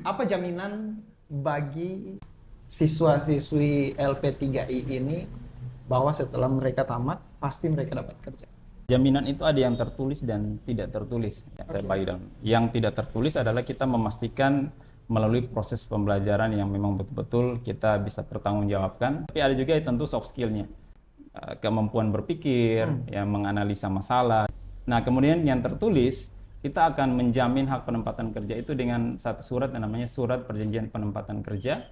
Apa jaminan bagi siswa-siswi LP3I ini bahwa setelah mereka tamat pasti mereka dapat kerja? Jaminan itu ada yang tertulis dan tidak tertulis. Saya bagi dalam. Yang tidak tertulis adalah kita memastikan melalui proses pembelajaran yang memang betul-betul kita bisa pertanggungjawabkan. Tapi ada juga tentu soft skill-nya, kemampuan berpikir, yang menganalisa masalah. Nah, kemudian yang tertulis, kita akan menjamin hak penempatan kerja itu dengan satu surat yang namanya Surat Perjanjian Penempatan Kerja.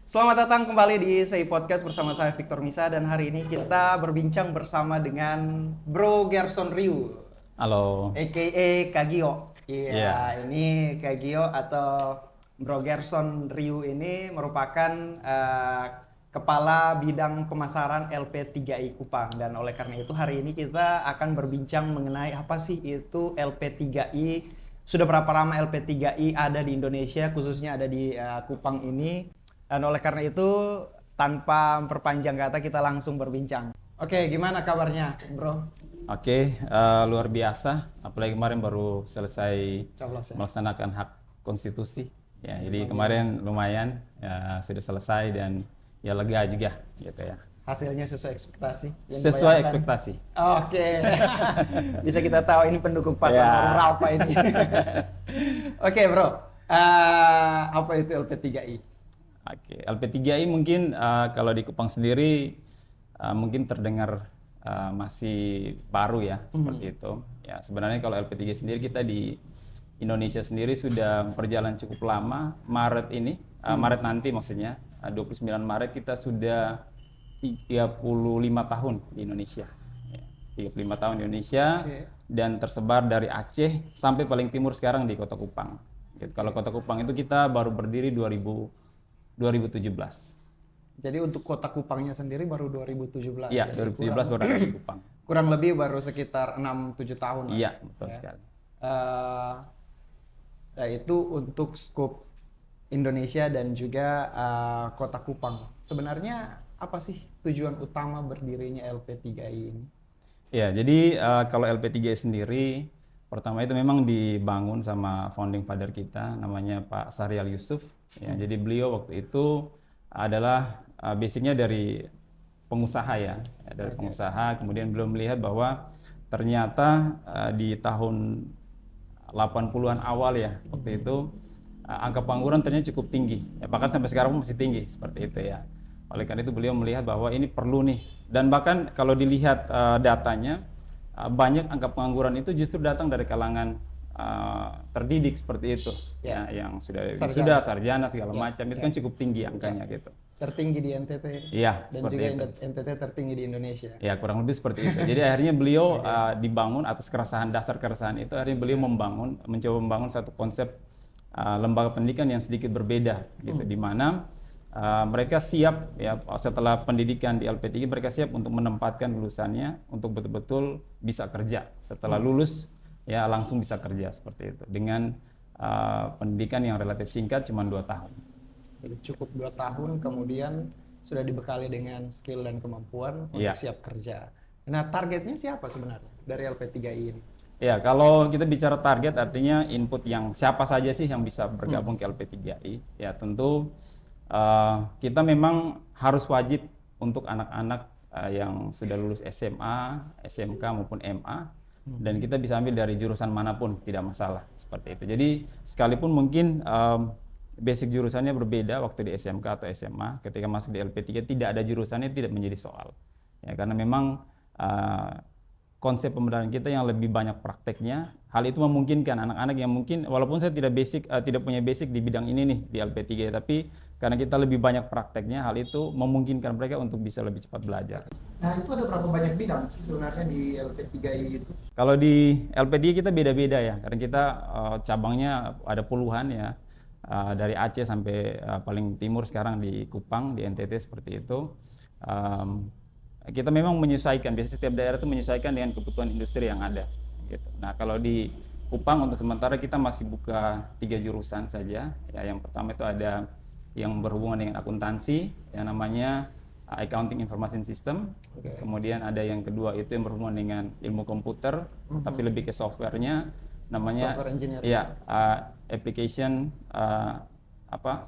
Selamat datang kembali di Sei Podcast bersama saya Victor Misa, dan hari ini kita berbincang bersama dengan Bro Gerson Ryu. Halo. A.K.A. Kagio. Iya, Yeah. Ini Kagio atau Bro Gerson Ryu ini merupakan Kepala Bidang Pemasaran LP3I Kupang. Dan oleh karena itu hari ini kita akan berbincang mengenai apa sih itu LP3I, sudah berapa lama LP3I ada di Indonesia, khususnya ada di Kupang ini. Dan oleh karena itu, tanpa memperpanjang kata, kita langsung berbincang. Oke, gimana kabarnya, Bro? Oke, luar biasa. Apalagi kemarin baru selesai Coblos ya? melaksanakan hak konstitusi. Ya, jadi kemarin lumayan ya, sudah selesai dan ya lega juga gitu ya. Hasilnya sesuai ekspektasi? Yang Sesuai dibayangkan? ekspektasi. Oke. Bisa kita tahu ini pendukung paslon Ya. berapa ini. Oke, Bro. Apa itu LP3I? Oke, LP3I mungkin kalau di Kupang sendiri mungkin terdengar masih baru ya, seperti itu. Ya, sebenarnya kalau LP3I sendiri kita di Indonesia sendiri sudah berjalan cukup lama. Maret ini, Maret nanti maksudnya, 29 Maret kita sudah 35 tahun di Indonesia. Ya, 35 tahun di Indonesia. Oke. Dan tersebar dari Aceh sampai paling timur sekarang di Kota Kupang. Gitu. Kalau Kota Kupang itu kita baru berdiri 2017. Jadi untuk kota Kupangnya sendiri baru 2017. Iya, Jadi 2017 baru ada di Kupang. kurang lebih baru sekitar 6-7 tahun lah. Iya, betul sekali. Nah, itu untuk skup Indonesia dan juga kota Kupang. Sebenarnya apa sih tujuan utama berdirinya LP3I ini? Ya, jadi kalau LP3I sendiri pertama itu memang dibangun sama founding father kita namanya Pak Sahrial Yusuf. Ya, jadi beliau waktu itu adalah basicnya dari pengusaha ya, dari pengusaha. Kemudian beliau melihat bahwa ternyata di tahun 80-an awal ya waktu itu angka pengangguran ternyata cukup tinggi. Ya, bahkan sampai sekarang pun masih tinggi seperti itu ya. Oleh karena itu beliau melihat bahwa ini perlu nih, dan bahkan kalau dilihat datanya banyak angka pengangguran itu justru datang dari kalangan terdidik seperti itu ya, yang sudah sarjana segala macam itu kan cukup tinggi angkanya gitu. Tertinggi di NTT. Iya, Dan seperti juga itu. NTT tertinggi di Indonesia. Ya, kurang lebih seperti itu. Jadi akhirnya beliau dibangun atas keresahan, dasar keresahan itu akhirnya beliau mencoba membangun satu konsep lembaga pendidikan yang sedikit berbeda gitu, di mana mereka siap ya setelah pendidikan di LP3I, mereka siap untuk menempatkan lulusannya untuk betul-betul bisa kerja setelah lulus ya, langsung bisa kerja seperti itu dengan pendidikan yang relatif singkat, cuma 2 tahun. Jadi cukup 2 tahun kemudian sudah dibekali dengan skill dan kemampuan untuk siap kerja. Nah, targetnya siapa sebenarnya dari LP3I ini? Ya, kalau kita bicara target artinya input yang siapa saja sih yang bisa bergabung ke LP3I. Ya, tentu kita memang harus wajib untuk anak-anak yang sudah lulus SMA, SMK maupun MA, dan kita bisa ambil dari jurusan manapun, tidak masalah seperti itu. Jadi sekalipun mungkin basic jurusannya berbeda waktu di SMK atau SMA, ketika masuk di LP3 tidak ada jurusannya, tidak menjadi soal. Ya, karena memang konsep pembelajaran kita yang lebih banyak prakteknya hal itu memungkinkan anak-anak yang mungkin walaupun saya tidak punya basic di bidang ini nih di LP3, tapi karena kita lebih banyak prakteknya, hal itu memungkinkan mereka untuk bisa lebih cepat belajar. Nah, itu ada berapa banyak bidang sih sebenarnya di LP3I itu? Kalau di LP3 kita beda-beda ya, karena kita cabangnya ada puluhan ya, dari Aceh sampai paling timur sekarang di Kupang, di NTT seperti itu. Kita memang menyesuaikan, biasanya setiap daerah itu menyesuaikan dengan kebutuhan industri yang ada. Gitu. Nah, kalau di Kupang untuk sementara kita masih buka 3 jurusan saja. Ya, yang pertama itu ada yang berhubungan dengan akuntansi, yang namanya Accounting Information System. Kemudian ada yang kedua itu yang berhubungan dengan ilmu komputer, tapi lebih ke softwarenya, namanya Software engineering. ya application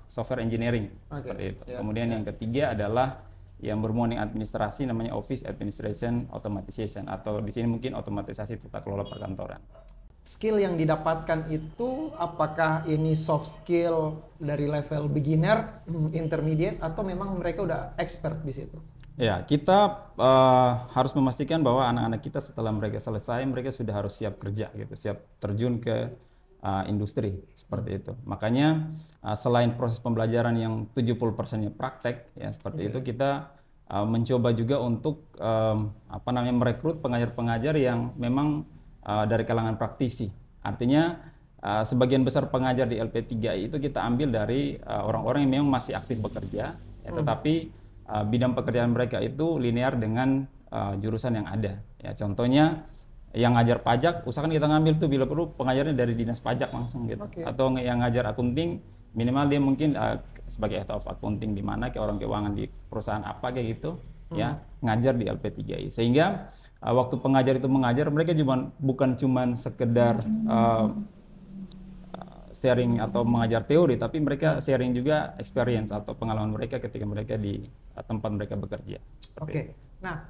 software engineering seperti itu. Kemudian yang ketiga adalah yang berhubungan dengan administrasi, namanya Office Administration Automatization, atau di sini mungkin otomatisasi tata kelola perkantoran. Skill yang didapatkan itu apakah ini soft skill dari level beginner, intermediate, atau memang mereka udah expert di situ? Ya, kita harus memastikan bahwa anak-anak kita setelah mereka selesai, mereka sudah harus siap kerja gitu, siap terjun ke industri seperti itu. Makanya selain proses pembelajaran yang 70%-nya praktek ya seperti itu, kita mencoba juga untuk merekrut pengajar-pengajar yang memang dari kalangan praktisi. Artinya sebagian besar pengajar di LP3I itu kita ambil dari orang-orang yang memang masih aktif bekerja, ya, tetapi bidang pekerjaan mereka itu linear dengan jurusan yang ada. Ya, contohnya yang ngajar pajak, usahakan kita ngambil tuh bila perlu pengajarnya dari dinas pajak langsung gitu. Atau yang ngajar akunting, minimal dia mungkin sebagai head of accounting di mana kayak orang keuangan di perusahaan apa kayak gitu, ya ngajar di LP3I. Sehingga waktu pengajar itu mengajar, mereka bukan cuma sekedar sharing atau mengajar teori, tapi mereka sharing juga experience atau pengalaman mereka ketika mereka di tempat mereka bekerja. Oke. Nah,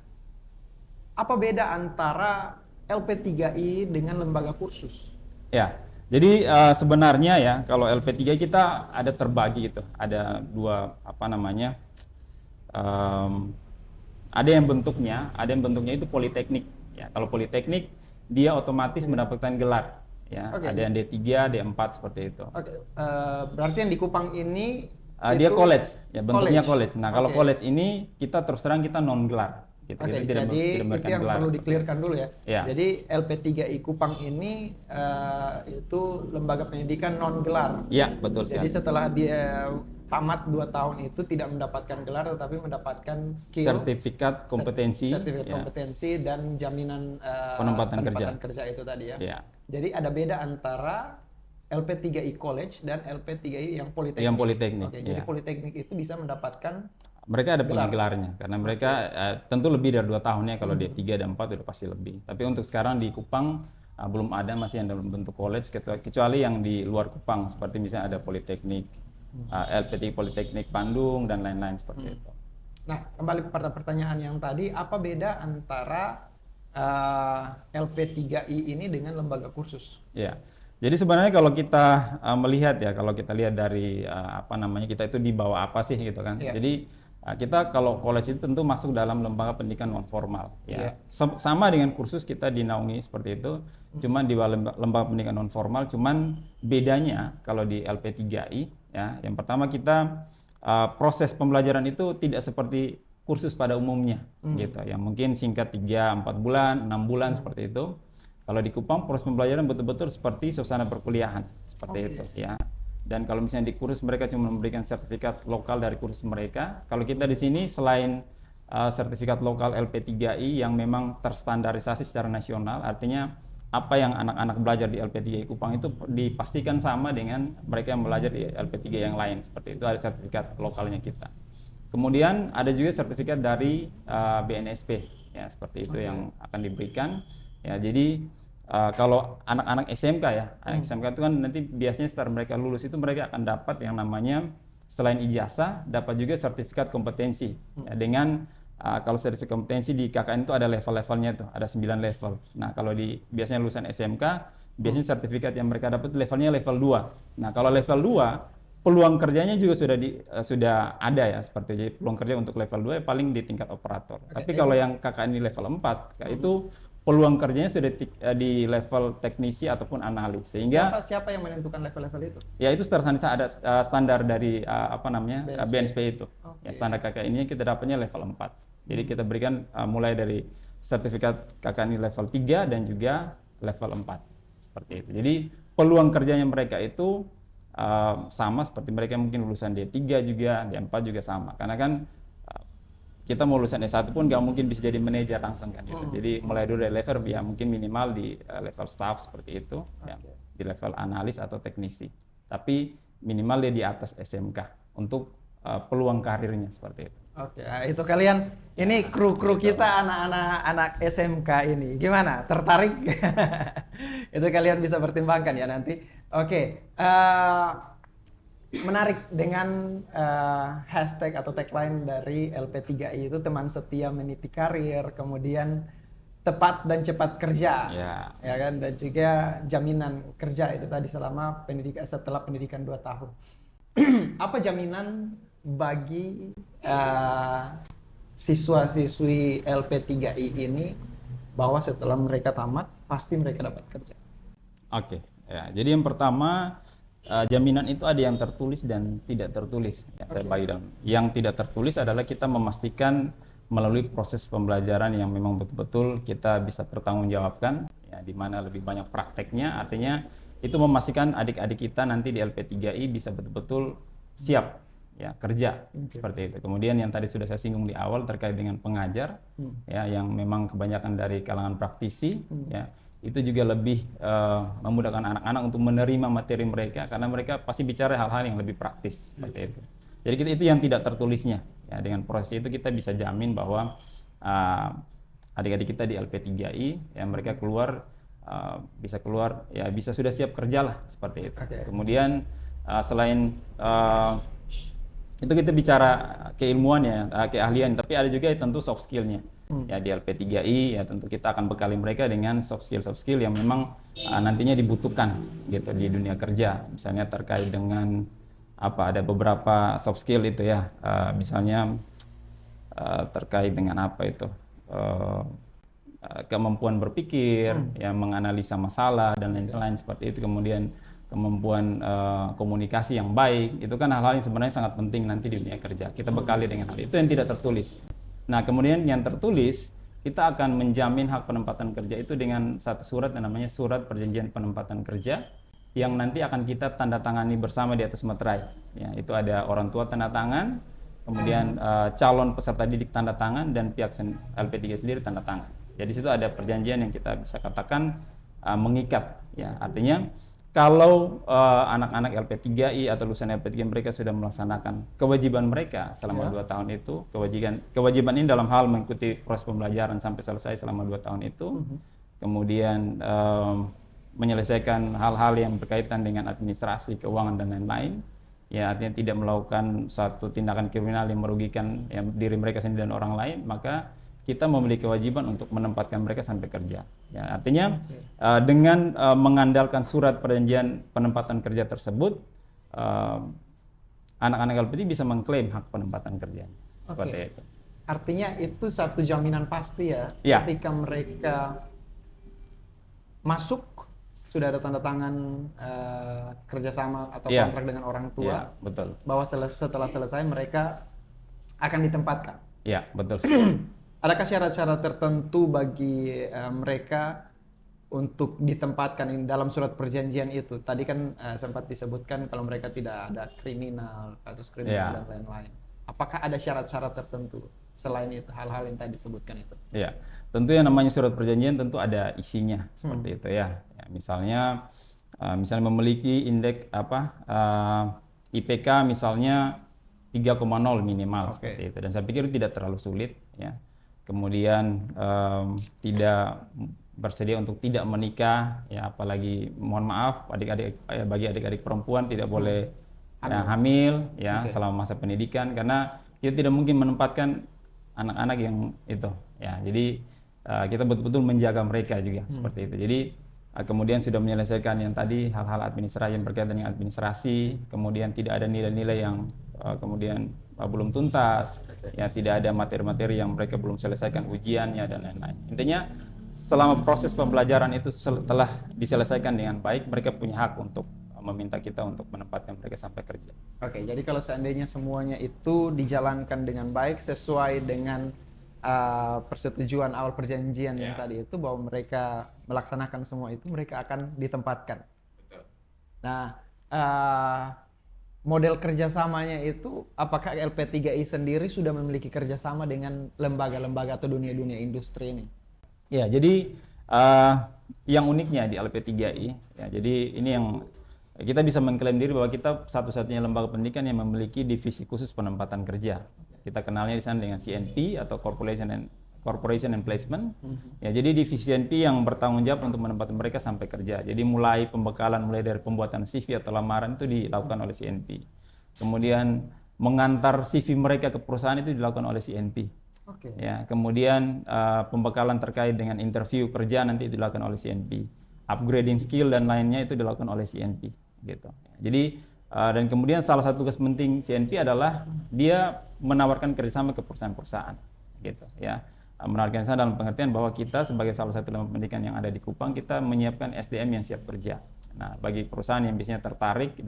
apa beda antara LP3I dengan lembaga kursus? Ya, jadi sebenarnya ya kalau LP3 kita ada terbagi gitu, ada dua ada yang bentuknya itu politeknik. Ya, kalau politeknik dia otomatis mendapatkan gelar. Ya, ada yang D3, D4 seperti itu. Berarti yang di Kupang ini dia college, ya bentuknya college. Nah, kalau college ini kita terus terang kita non gelar. Gitu. Jadi itu yang perlu di-clearkan dulu ya. Jadi LP3I Kupang ini itu lembaga pendidikan non gelar. Iya, betul sekali. Jadi setelah dia tamat 2 tahun itu tidak mendapatkan gelar tetapi mendapatkan skill, sertifikat kompetensi, kompetensi dan jaminan penempatan kerja itu tadi ya. Ya. Jadi ada beda antara LP3I College dan LP3I yang politeknik. Yang politeknik. Jadi politeknik itu bisa mendapatkan mereka ada gelarnya karena mereka tentu lebih dari 2 tahun ya, kalau D3 dan 4 udah pasti lebih. Tapi untuk sekarang di Kupang belum ada, masih yang dalam bentuk college, kecuali yang di luar Kupang seperti misalnya ada politeknik, LP3 Politeknik Bandung dan lain-lain seperti itu. Nah, kembali pada pertanyaan yang tadi, apa beda antara LP3I ini dengan lembaga kursus? Ya. Jadi sebenarnya kalau kita melihat ya, kalau kita lihat dari kita itu di bawah apa sih gitu kan. Jadi kita kalau college itu tentu masuk dalam lembaga pendidikan non formal ya. Sama dengan kursus kita dinaungi seperti itu, cuman di lembaga pendidikan non formal, cuman bedanya kalau di LP3I ya, yang pertama kita proses pembelajaran itu tidak seperti kursus pada umumnya gitu. Yang mungkin singkat 3-4 bulan, 6 bulan seperti itu. Kalau di Kupang proses pembelajaran betul-betul seperti suasana perkuliahan seperti itu ya. Dan kalau misalnya di kursus mereka cuma memberikan sertifikat lokal dari kursus mereka. Kalau kita di sini selain sertifikat lokal LP3I yang memang terstandarisasi secara nasional, artinya apa yang anak-anak belajar di LP3I Kupang itu dipastikan sama dengan mereka yang belajar di LP3 yang lain, seperti itu, ada sertifikat lokalnya kita. Kemudian ada juga sertifikat dari BNSP ya, seperti itu yang akan diberikan ya. Jadi kalau anak-anak SMK ya, anak SMK itu kan nanti biasanya setelah mereka lulus itu mereka akan dapat yang namanya selain ijazah dapat juga sertifikat kompetensi ya, dengan kalau sertifikat kompetensi di KKN itu ada level-levelnya tuh, ada 9 level. Nah, kalau di biasanya lulusan SMK, biasanya sertifikat yang mereka dapat levelnya level 2. Nah, kalau level 2, peluang kerjanya juga sudah ada ya, seperti jadi peluang kerja untuk level 2 ya paling di tingkat operator. Tapi kalau yang KKN di level 4, itu peluang kerjanya sudah di level teknisi ataupun analis, sehingga Siapa yang menentukan level-level itu? ya itu standar ada standar dari apa namanya BNSP. BNSP itu. Ya, Oke. standar KKI-nya kita dapatnya level 4. Jadi kita berikan mulai dari sertifikat KKI level 3 dan juga level 4. Seperti itu. Jadi peluang kerjanya mereka itu sama seperti mereka mungkin lulusan D3 juga, D4 juga sama. Karena kan kita mau lulusan S1 pun nggak mungkin bisa jadi manajer langsung kan gitu. Jadi mulai dulu dari level ya mungkin minimal di level staff seperti itu, ya, di level analis atau teknisi. Tapi minimal dia di atas SMK untuk peluang karirnya seperti itu. Oke, nah itu kalian ini kru-kru kita anak-anak SMK ini gimana? Tertarik? Itu kalian bisa pertimbangkan ya nanti. Oke, menarik dengan hashtag atau tagline dari LP3I itu teman setia meniti karir, kemudian tepat dan cepat kerja, ya kan, dan juga jaminan kerja itu tadi selama pendidikan setelah pendidikan 2 tahun. Apa jaminan bagi siswa-siswi LP3I ini bahwa setelah mereka tamat pasti mereka dapat kerja? Oke, ya. Jadi yang pertama jaminan itu ada yang tertulis dan tidak tertulis. Ya, saya bagi dalam. Yang tidak tertulis adalah kita memastikan melalui proses pembelajaran yang memang betul-betul kita bisa pertanggungjawabkan, ya, di mana lebih banyak prakteknya. Artinya itu memastikan adik-adik kita nanti di LP3I bisa betul-betul siap ya kerja seperti itu. Kemudian yang tadi sudah saya singgung di awal terkait dengan pengajar, ya, yang memang kebanyakan dari kalangan praktisi, ya, itu juga lebih memudahkan anak-anak untuk menerima materi mereka karena mereka pasti bicara hal-hal yang lebih praktis seperti itu. Jadi itu yang tidak tertulisnya. Ya, dengan proses itu kita bisa jamin bahwa adik-adik kita di LP3I ya mereka keluar bisa keluar ya bisa sudah siap kerja lah seperti itu. Kemudian selain itu kita bicara keilmuan ya, keahlian, tapi ada juga tentu soft skillnya. Ya di LP3I ya tentu kita akan bekali mereka dengan soft skill yang memang nantinya dibutuhkan gitu di dunia kerja. Misalnya terkait dengan ada beberapa soft skill itu ya, misalnya terkait dengan kemampuan berpikir, ya menganalisa masalah dan lain-lain seperti itu. Kemudian kemampuan komunikasi yang baik, itu kan hal-hal yang sebenarnya sangat penting nanti di dunia kerja. Kita bekali dengan hal itu yang tidak tertulis. Nah, kemudian yang tertulis, kita akan menjamin hak penempatan kerja itu dengan satu surat yang namanya Surat Perjanjian Penempatan Kerja, yang nanti akan kita tanda tangani bersama di atas materai. Ya, itu ada orang tua tanda tangan, kemudian calon peserta didik tanda tangan, dan pihak LP3 sendiri tanda tangan. Jadi situ ada perjanjian yang kita bisa katakan mengikat. Ya, artinya kalau anak-anak LP3I atau lulusan LP3 mereka sudah melaksanakan kewajiban mereka selama 2 tahun itu, kewajiban ini dalam hal mengikuti proses pembelajaran sampai selesai selama 2 tahun itu, kemudian menyelesaikan hal-hal yang berkaitan dengan administrasi, keuangan dan lain-lain, ya artinya tidak melakukan satu tindakan kriminal yang merugikan ya, diri mereka sendiri dan orang lain, maka kita memiliki kewajiban untuk menempatkan mereka sampai kerja. Ya, artinya dengan mengandalkan surat perjanjian penempatan kerja tersebut, anak-anak LPT bisa mengklaim hak penempatan kerja. Seperti itu. Artinya itu satu jaminan pasti ya, ketika mereka masuk sudah ada tanda tangan kerjasama atau kontrak dengan orang tua, betul. Bahwa setelah selesai mereka akan ditempatkan. Ya, betul sekali. Adakah syarat-syarat tertentu bagi mereka untuk ditempatkan dalam surat perjanjian itu? Tadi kan sempat disebutkan kalau mereka tidak ada kriminal, kasus kriminal dan lain-lain. Apakah ada syarat-syarat tertentu selain itu, hal-hal yang tadi disebutkan itu? Ya, tentu yang namanya surat perjanjian tentu ada isinya seperti itu ya. Misalnya memiliki indeks IPK misalnya 3,0 minimal seperti itu. Dan saya pikir itu tidak terlalu sulit ya. Kemudian tidak bersedia untuk tidak menikah ya, apalagi mohon maaf bagi adik-adik perempuan tidak boleh hamil ya selama masa pendidikan, karena kita tidak mungkin menempatkan anak-anak yang itu ya. Jadi kita betul-betul menjaga mereka juga seperti itu. Jadi kemudian sudah menyelesaikan yang tadi hal-hal administrasi yang berkaitan dengan administrasi, kemudian tidak ada nilai-nilai yang kemudian belum tuntas, ya tidak ada materi-materi yang mereka belum selesaikan ujiannya dan lain-lain. Intinya selama proses pembelajaran itu telah diselesaikan dengan baik, mereka punya hak untuk meminta kita untuk menempatkan mereka sampai kerja. Oke, jadi kalau seandainya semuanya itu dijalankan dengan baik sesuai dengan persetujuan awal perjanjian yang tadi itu, bahwa mereka melaksanakan semua itu, mereka akan ditempatkan. Betul. Nah, model kerjasamanya itu, apakah LP3I sendiri sudah memiliki kerjasama dengan lembaga-lembaga atau dunia-dunia industri ini? Ya, jadi yang uniknya di LP3I, ya, jadi ini yang kita bisa mengklaim diri bahwa kita satu-satunya lembaga pendidikan yang memiliki divisi khusus penempatan kerja. Kita kenalnya di sana dengan CNP atau Corporation and Placement. Ya, jadi divisi CNP yang bertanggung jawab untuk menempatkan mereka sampai kerja. Jadi mulai pembekalan, mulai dari pembuatan CV atau lamaran itu dilakukan oleh CNP. Kemudian mengantar CV mereka ke perusahaan itu dilakukan oleh CNP. Oke. Ya, kemudian pembekalan terkait dengan interview kerja nanti dilakukan oleh CNP. Upgrading skill dan lainnya itu dilakukan oleh CNP. Gitu. Jadi dan kemudian salah satu tugas penting CNP adalah dia menawarkan kerjasama ke perusahaan-perusahaan, gitu ya. Menawarkan kerjasama dalam pengertian bahwa kita sebagai salah satu lembaga pendidikan yang ada di Kupang, kita menyiapkan SDM yang siap kerja. Nah, bagi perusahaan yang biasanya tertarik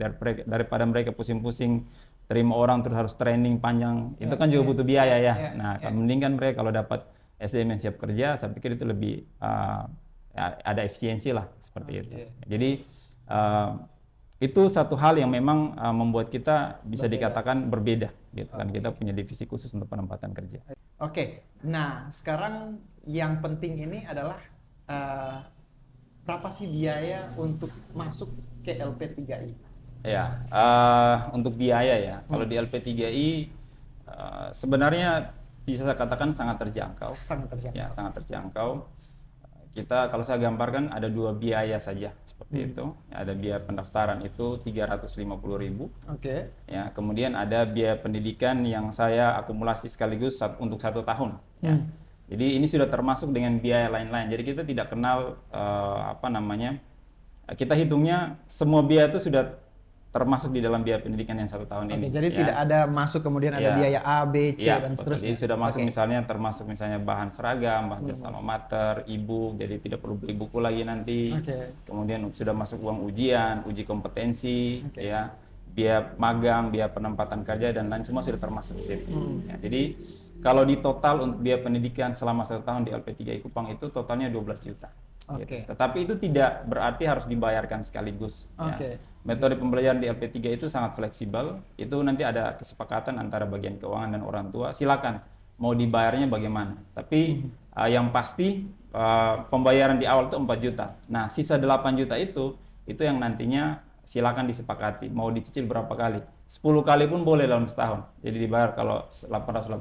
daripada mereka pusing-pusing terima orang terus harus training panjang, itu kan juga butuh biaya ya. Nah, mending kan mereka kalau dapat SDM yang siap kerja, saya pikir itu lebih ada efisiensi lah seperti itu. Jadi itu satu hal yang memang membuat kita bisa dikatakan berbeda, gitu kan. Kita punya divisi khusus untuk penempatan kerja. Oke, nah sekarang yang penting ini adalah berapa sih biaya untuk masuk ke LP3I? Ya, untuk biaya ya, kalau di LP3I sebenarnya bisa saya katakan sangat terjangkau. Sangat terjangkau. Ya, sangat terjangkau. Kita kalau saya gambarkan ada dua biaya saja seperti itu. Ada biaya pendaftaran itu 350.000. Oke. Ya, kemudian ada biaya pendidikan yang saya akumulasi sekaligus untuk 1 tahun. Ya. Jadi ini sudah termasuk dengan biaya lain-lain. Jadi kita tidak kenal kita hitungnya semua biaya itu sudah termasuk di dalam biaya pendidikan yang 1 tahun ini. Jadi tidak ada masuk kemudian ada biaya A, B, C dan seterusnya. Jadi sudah masuk termasuk misalnya bahan seragam, bahan jasa alma mater, e-book, jadi tidak perlu beli buku lagi nanti. Kemudian sudah masuk uang ujian, uji kompetensi, ya, biaya magang, biaya penempatan kerja dan lain semua sudah termasuk di situ. Ya, jadi kalau di total untuk biaya pendidikan selama 1 tahun di LP3I Kupang itu totalnya 12 juta. Gitu. Tetapi itu tidak berarti harus dibayarkan sekaligus. Ya. Metode pembelajaran di LP3 itu sangat fleksibel. Itu nanti ada kesepakatan antara bagian keuangan dan orang tua. Silakan mau dibayarnya bagaimana. Tapi yang pasti pembayaran di awal itu 4 juta. Nah, sisa 8 juta itu yang nantinya silakan disepakati. Mau dicicil berapa kali? 10 kali pun boleh dalam setahun. Jadi dibayar kalau 800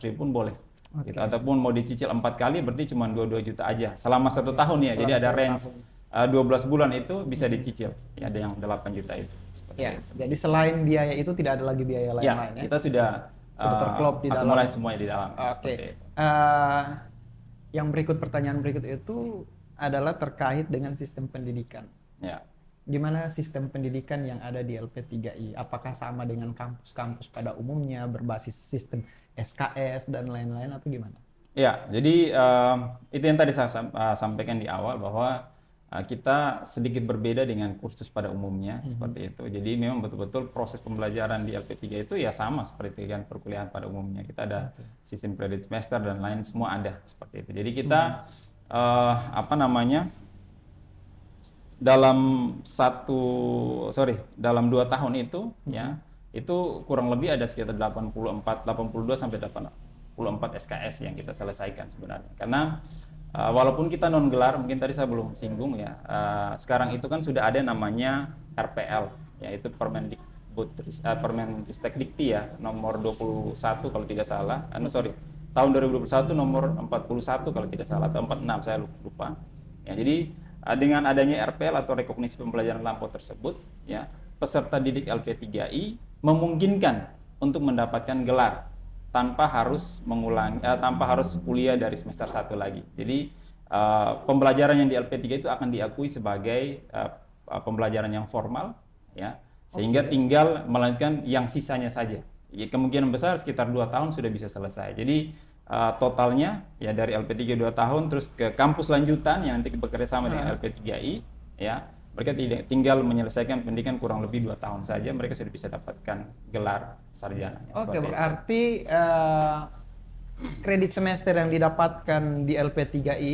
ribu pun boleh. Gitu. Ataupun mau dicicil 4 kali berarti cuma 22 juta aja selama 1 tahun ya. Jadi ada range 12 bulan itu bisa dicicil. Ya, ada yang 8 juta itu. Ya, jadi selain biaya itu tidak ada lagi biaya lain-lain ya. Kita sudah terklop di dalam. Mulai semuanya di dalam. Yang pertanyaan berikut itu adalah terkait dengan sistem pendidikan. Ya. Gimana sistem pendidikan yang ada di LP3I? Apakah sama dengan kampus-kampus pada umumnya, berbasis sistem SKS dan lain-lain atau gimana? Ya, jadi itu yang tadi saya sampaikan di awal bahwa kita sedikit berbeda dengan kursus pada umumnya seperti itu. Jadi memang betul-betul proses pembelajaran di LP3 itu ya sama seperti dengan perkuliahan pada umumnya. Kita ada sistem kredit semester dan lain semua ada seperti itu. Jadi kita dalam 2 tahun itu ya itu kurang lebih ada sekitar 82 sampai 84 SKS yang kita selesaikan sebenarnya. Karena walaupun kita non gelar, mungkin tadi saya belum singgung ya, sekarang itu kan sudah ada namanya RPL, yaitu Permendikbud-Ristek-Dikti ya, nomor 21 kalau tidak salah, tahun 2021 nomor 41 kalau tidak salah, atau 46 saya lupa. Ya, jadi dengan adanya RPL atau rekognisi pembelajaran lampau tersebut, ya, peserta didik LP3I memungkinkan untuk mendapatkan gelar tanpa harus kuliah dari semester 1 lagi. Jadi pembelajaran yang di LP3 itu akan diakui sebagai pembelajaran yang formal, ya, sehingga tinggal melanjutkan yang sisanya saja. Ya, kemungkinan besar sekitar 2 tahun sudah bisa selesai. Jadi totalnya ya dari LP3 2 tahun terus ke kampus lanjutan yang nanti bekerja sama dengan LP3I ya. Mereka tinggal menyelesaikan pendidikan kurang lebih 2 tahun saja mereka sudah bisa dapatkan gelar sarjana. Oke, berarti kredit semester yang didapatkan di LP3I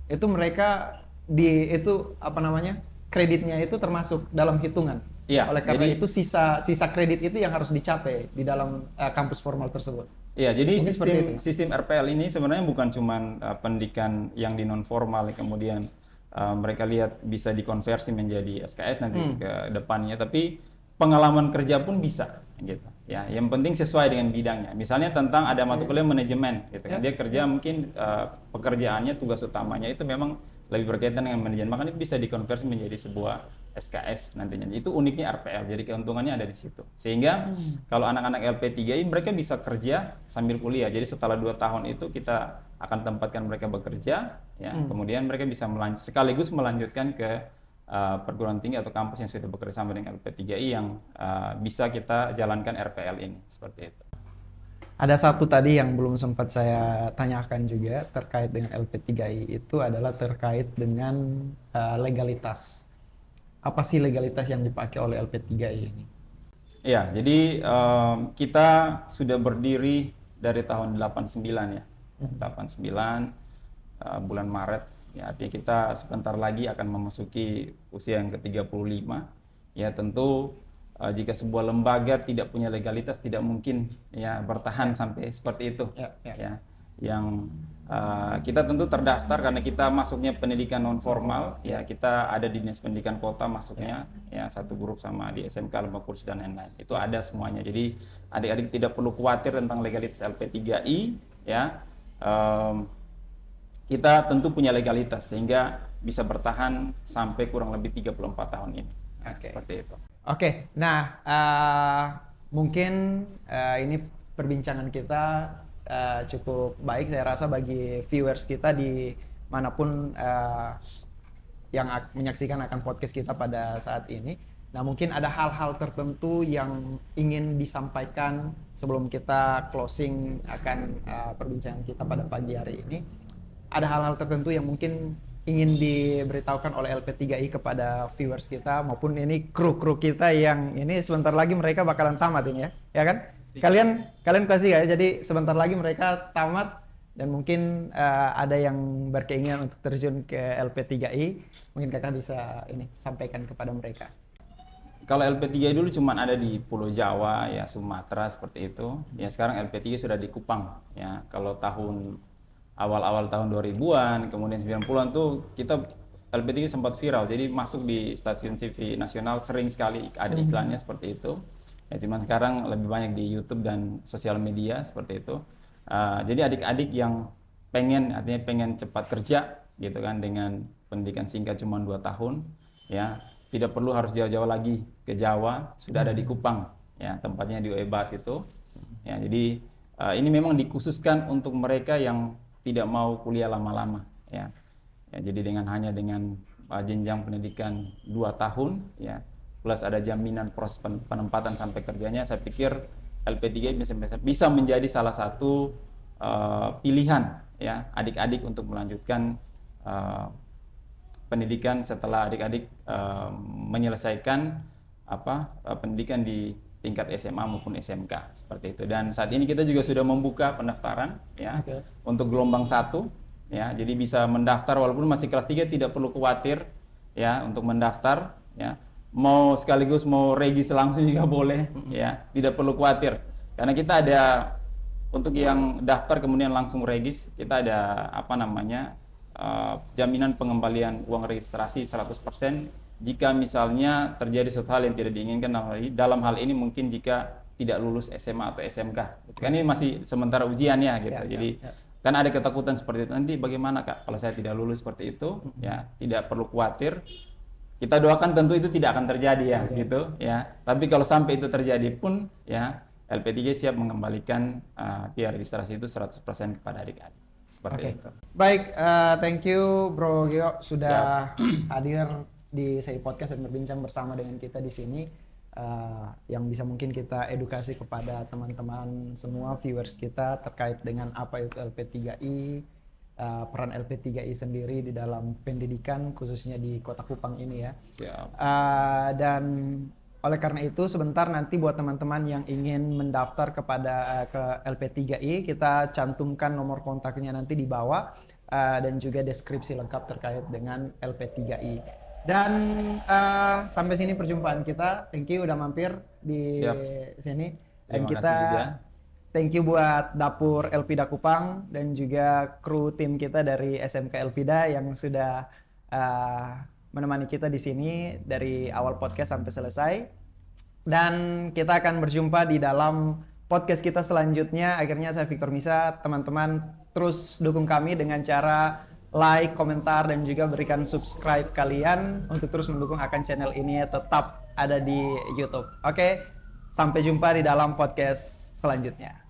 itu mereka itu apa namanya? Kreditnya itu termasuk dalam hitungan. Iya, Oleh karena itu sisa kredit itu yang harus dicapai di dalam kampus formal tersebut. Iya, jadi Mungkin sistem RPL ini sebenarnya bukan cuma pendidikan yang di non formal kemudian mereka lihat bisa dikonversi menjadi SKS nanti ke depannya, tapi pengalaman kerja pun bisa gitu. Ya, yang penting sesuai dengan bidangnya. Misalnya tentang ada mata kuliah manajemen gitu kan. Dia kerja mungkin pekerjaannya tugas utamanya itu memang lebih berkaitan dengan manajemen, makanya itu bisa dikonversi menjadi sebuah SKS nantinya. Itu uniknya RPL, jadi keuntungannya ada di situ. Sehingga kalau anak-anak LP3I mereka bisa kerja sambil kuliah. Jadi setelah 2 tahun itu kita akan tempatkan mereka bekerja, ya. Kemudian mereka bisa sekaligus melanjutkan ke perguruan tinggi atau kampus yang sudah bekerja sama dengan LP3I yang bisa kita jalankan RPL ini, seperti itu. ada satu tadi yang belum sempat saya tanyakan juga terkait dengan LP3I itu adalah terkait dengan legalitas. Apa sih legalitas yang dipakai oleh LP3I ini? Ya, jadi kita sudah berdiri dari tahun 89 ya. 89 bulan Maret ya, artinya kita sebentar lagi akan memasuki usia yang ke-35. Ya, tentu jika sebuah lembaga tidak punya legalitas tidak mungkin ya bertahan sampai seperti itu. Ya. Yang kita tentu terdaftar karena kita masuknya pendidikan non formal, ya kita ada di Dinas Pendidikan Kota masuknya ya satu grup sama di SMK Lembang Kursus dan lain-lain. Itu ada semuanya. Jadi adik-adik tidak perlu khawatir tentang legalitas LP3I ya. Kita tentu punya legalitas sehingga bisa bertahan sampai kurang lebih 34 tahun ini. Seperti itu. Oke, nah mungkin ini perbincangan kita cukup baik saya rasa bagi viewers kita di manapun yang menyaksikan akan podcast kita pada saat ini. Nah, mungkin ada hal-hal tertentu yang ingin disampaikan sebelum kita closing akan perbincangan kita pada pagi hari ini. Ada hal-hal tertentu yang mungkin ingin diberitahukan oleh LP3I kepada viewers kita maupun ini kru-kru kita yang ini sebentar lagi mereka bakalan tamat ini ya kan? Kalian pasti ya, jadi sebentar lagi mereka tamat dan mungkin ada yang berkeinginan untuk terjun ke LP3I, mungkin kakak bisa ini sampaikan kepada mereka. Kalau LP3I dulu cuma ada di Pulau Jawa ya, Sumatera seperti itu. Ya sekarang LP3I sudah di Kupang ya. Kalau awal-awal tahun 2000-an, kemudian 90-an tuh kita LP3I sempat viral. Jadi masuk di stasiun TV nasional sering sekali ada iklannya seperti itu. Ya cuman sekarang lebih banyak di YouTube dan sosial media seperti itu. Jadi adik-adik yang artinya pengen cepat kerja gitu kan dengan pendidikan singkat cuma 2 tahun ya, tidak perlu harus jauh-jauh lagi ke Jawa, sudah ada di Kupang ya, tempatnya di Uebas itu. Ya, jadi ini memang dikhususkan untuk mereka yang tidak mau kuliah lama-lama ya. Jadi hanya dengan jenjang pendidikan 2 tahun ya, plus ada jaminan proses penempatan sampai kerjanya, saya pikir LP3 bisa menjadi salah satu pilihan ya adik-adik untuk melanjutkan pendidikan setelah adik-adik menyelesaikan pendidikan di tingkat SMA maupun SMK seperti itu. Dan saat ini kita juga sudah membuka pendaftaran ya untuk gelombang 1 ya. Jadi bisa mendaftar walaupun masih kelas 3, tidak perlu khawatir ya untuk mendaftar ya. Mau sekaligus mau regis langsung juga boleh ya, tidak perlu khawatir. Karena kita ada untuk yang daftar kemudian langsung regis, kita ada jaminan pengembalian uang registrasi 100% jika misalnya terjadi suatu hal yang tidak diinginkan. Dalam hal ini mungkin jika tidak lulus SMA atau SMK. Kan ini masih sementara ujiannya gitu. Jadi kan ada ketakutan seperti itu. Nanti bagaimana Kak kalau saya tidak lulus seperti itu? Ya, tidak perlu khawatir. Kita doakan tentu itu tidak akan terjadi ya, gitu ya. Tapi kalau sampai itu terjadi pun ya, LP3 siap mengembalikan biaya registrasi itu 100% kepada adik-adik. Seperti itu. Baik, thank you Bro Gio sudah hadir di Sei Podcast dan berbincang bersama dengan kita di sini. yang bisa mungkin kita edukasi kepada teman-teman semua viewers kita terkait dengan apa itu LP3I, peran LP3I sendiri di dalam pendidikan khususnya di Kota Kupang ini ya. Siap. Dan oleh karena itu sebentar nanti buat teman-teman yang ingin mendaftar kepada ke LP3I, kita cantumkan nomor kontaknya nanti di bawah dan juga deskripsi lengkap terkait dengan LP3I. Dan sampai sini perjumpaan kita. Thank you udah mampir di sini. Dan Terima kita kasih juga. thank you buat Dapur Elpida Kupang dan juga kru tim kita dari SMK Elpida yang sudah menemani kita di sini dari awal podcast sampai selesai. Dan kita akan berjumpa di dalam podcast kita selanjutnya. Akhirnya saya Victor Misa, teman-teman terus dukung kami dengan cara like, komentar, dan juga berikan subscribe kalian untuk terus mendukung akan channel ini tetap ada di YouTube. Oke, sampai jumpa di dalam podcast selanjutnya.